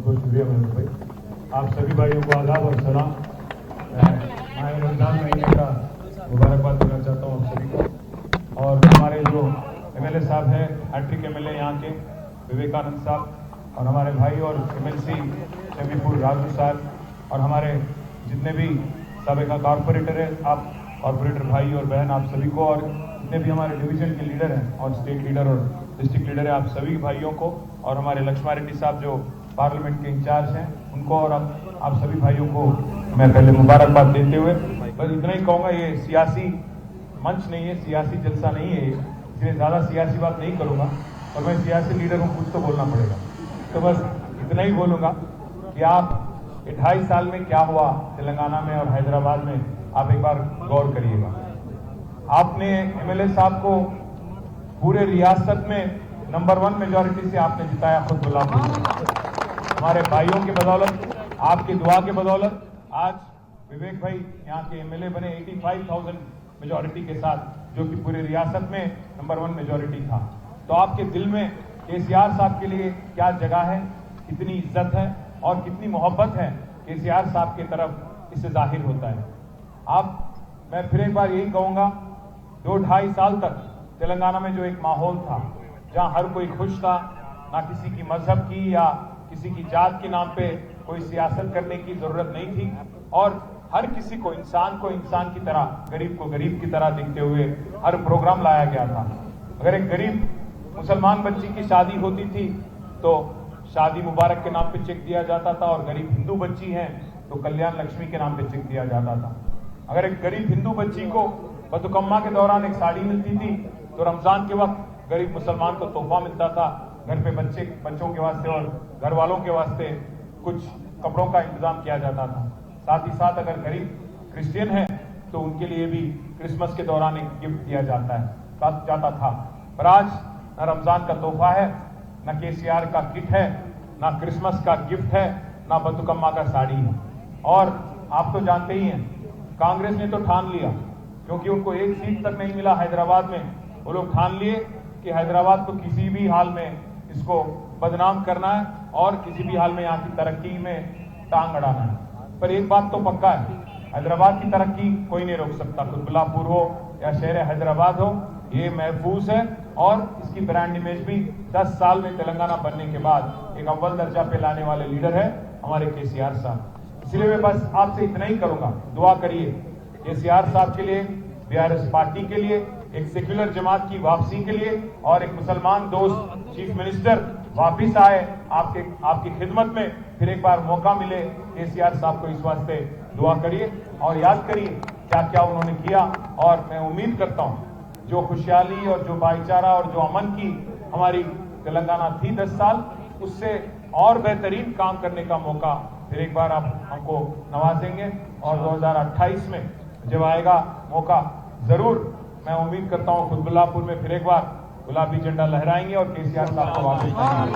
बहुत बहुत शुक्रिया महेंद्र भाई। आप सभी भाइयों को आदाब और सलाम। मैं रमजान महीने का मुबारकबाद देना चाहता हूँ आप सभी को। और हमारे जो एमएलए साहब हैं, हैट्रिक एमएलए यहाँ के विवेकानंद साहब, और हमारे भाई और एमएलसी शमीपुर राजू साहब, और हमारे जितने भी साबिका कॉरपोरेटर है, आप कॉरपोरेटर भाई और बहन, आप सभी को, और जितने भी हमारे डिवीजन के लीडर हैं और स्टेट लीडर और डिस्ट्रिक्ट लीडर है, आप सभी भाइयों को, और हमारे लक्ष्मण रेड्डी साहब जो पार्लियामेंट के इंचार्ज हैं उनको, और आप सभी भाइयों को मैं पहले मुबारकबाद देते हुए बस इतना ही कहूँगा, ये सियासी मंच नहीं है, सियासी जलसा नहीं है, इसलिए ज़्यादा सियासी बात नहीं करूँगा। और मैं सियासी लीडर हूँ, कुछ तो बोलना पड़ेगा, तो बस इतना ही बोलूँगा कि आप 28 साल में क्या हुआ तेलंगाना में और हैदराबाद में, आप एक बार गौर करिएगा। आपने एमएलए साहब को पूरे रियासत में नंबर 1 मेजॉरिटी से आपने जिताया खुद बुलापुर। हमारे भाइयों की बदौलत, आपकी दुआ के बदौलत आज विवेक भाई यहाँ के एमएलए बने 85,000 मेजॉरिटी के साथ, जो कि पूरे रियासत में नंबर 1 मेजॉरिटी था। तो आपके दिल में केसीआर साहब के लिए क्या जगह है, कितनी इज्जत है और कितनी मोहब्बत है केसीआर साहब की तरफ, इससे जाहिर होता है। मैं फिर एक बार यही कहूँगा, 2-2.5 साल तक तेलंगाना में जो एक माहौल था, जहाँ हर कोई खुश था, ना किसी की मजहब की या किसी की जात के नाम पे कोई सियासत करने की जरूरत नहीं थी, और हर किसी को, इंसान की तरह, गरीब को गरीब की तरह देखते हुए हर प्रोग्राम लाया गया था। अगर एक गरीब मुसलमान बच्ची की शादी होती थी तो शादी मुबारक के नाम पे चेक दिया जाता था, और गरीब हिंदू बच्ची है तो कल्याण लक्ष्मी के नाम पे चेक दिया जाता था। अगर एक गरीब हिंदू बच्ची को बतुकम्मा के दौरान एक साड़ी मिलती थी तो रमजान के वक्त गरीब मुसलमान को तोहफा मिलता था, घर पे बच्चों के वास्ते और घर वालों के वास्ते कुछ कपड़ों का इंतजाम किया जाता था। साथ ही साथ अगर गरीब क्रिश्चियन है तो उनके लिए भी क्रिसमस के दौरान एक गिफ्ट दिया जाता था। पर आज न रमजान का तोहफा है, न केसीआर का किट है, न क्रिसमस का गिफ्ट है, न बतुकम्मा का साड़ी है। और आप तो जानते ही हैं, कांग्रेस ने तो ठान लिया, क्योंकि उनको एक सीट तक नहीं मिला हैदराबाद में, वो लोग ठान लिए कि हैदराबाद को किसी भी हाल में इसको बदनाम करना है और किसी भी हाल में यहाँ की तरक्की में टांग अड़ाना है। पर एक बात तो पक्का है, हैदराबाद की तरक्की कोई नहीं रोक सकता, कुतुबुल्लापुर हो या शहर हैदराबाद हो, ये महफूज है। और इसकी ब्रांड इमेज भी 10 साल में तेलंगाना बनने के बाद एक अव्वल दर्जा पे लाने वाले लीडर है हमारे केसीआर साहब। इसलिए मैं बस आपसे इतना ही करूंगा, दुआ करिए केसीआर साहब के लिए, बीआरएस पार्टी के लिए, एक सेक्युलर जमात की वापसी के लिए, और एक मुसलमान दोस्त चीफ मिनिस्टर वापिस आए आपकी खिदमत में, फिर एक बार मौका मिले केसीआर साहब को, इस वास्ते दुआ करिए और याद करिए क्या क्या उन्होंने किया। और मैं उम्मीद करता हूं जो खुशहाली और जो भाईचारा और जो अमन की हमारी तेलंगाना थी 10 साल, उससे और बेहतरीन काम करने का मौका फिर एक बार आप हमको नवाजेंगे। और 2028 में जब आएगा मौका, जरूर मैं उम्मीद करता हूं कुतुबुल्लापुर में फिर एक बार गुलाबी झंडा लहराएंगे और केसीआर साहब को वापस लाएंगे।